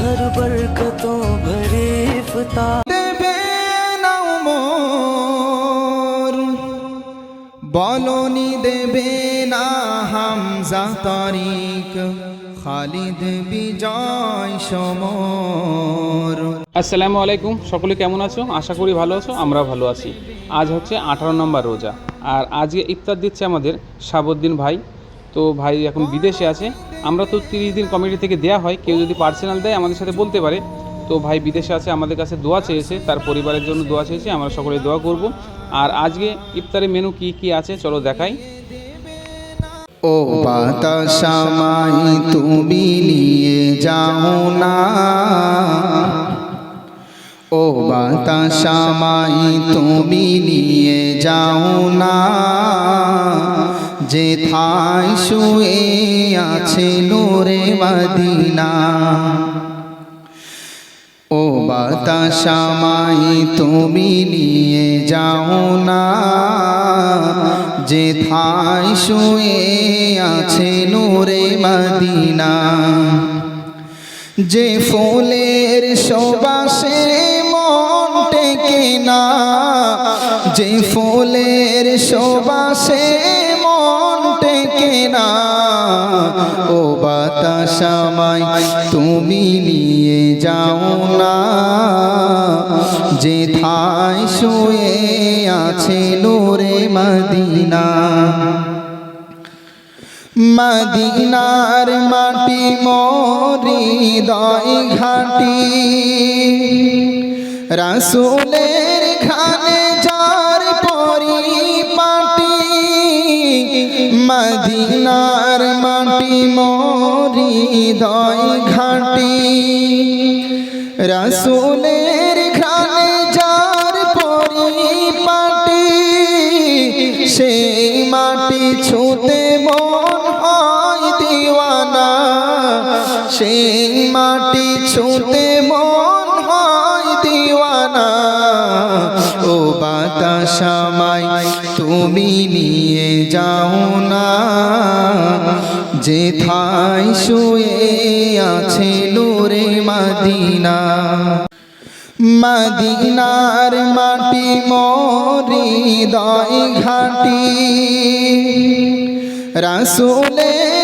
हर बरकतों भरे इफ्तार দেবে না উমর, বলনি দেবে না হামজা তারিক, খালিদ বিজয় সমর। আসসালামু আলাইকুম, সকলে কেমন আছো? আশা করি ভালো আছো, আমরাও ভালো আছি। আজ হচ্ছে 18 নম্বর রোজা, আর আজকে ইফতার দিচ্ছে আমাদের শাহাবুদ্দিন ভাই। তো ভাই এখন বিদেশে আছে। আমরা তো 30 দিন কমিটি থেকে দেয়া হয়, কেউ যদি পার্সোনাল দেয় আমাদের সাথে বলতে পারে। তো ভাই বিদেশে আছে, আমাদের কাছে দোয়া চেয়েছে, তার পরিবারের জন্য দোয়া চেয়েছে, আমরা সকলে দোয়া করব। আর আজকে ইফতারের মেনু কি কি আছে চলো দেখাই। ও বাতাসামাই তুমি নিয়ে যাও না, ও বাতাসামাই তুমি নিয়ে যাও না, যেথায় শুয়ে আছে নূরে মদিনা। ও বাতাসামাই তুমি নিয়ে যাও না, যেথায় শুয়ে আছে নূরে মদিনা। যে ফুলের সুবাসে মন টেকে না, যে ফুলের সুবাসে মন টেকে না, ও বাতাসামাই তুমি নিয়ে যাও না, যেথায় শুয়ে আছে নূরে মদিনা। মদিনার মাটি মোর হৃদয় ঘাটি, রাসূলের ঘানে যার পরিপাটি। মদিনার মাটি মোর হৃদয় ঘাটি, রাসূলের ঘানে যার পরিপাটি। সেই মাটি ছুঁতে মন হয় দিওয়ানা, সেই মাটি ছুঁতে মন হয় দিওয়ানা। ও বাতাসামাই তুমি নিয়ে যাও না, যেথায় শুয়ে আছে নূরে মদিনা। মদিনার মাটি মোর হৃদয় ঘাটি, রাসূলের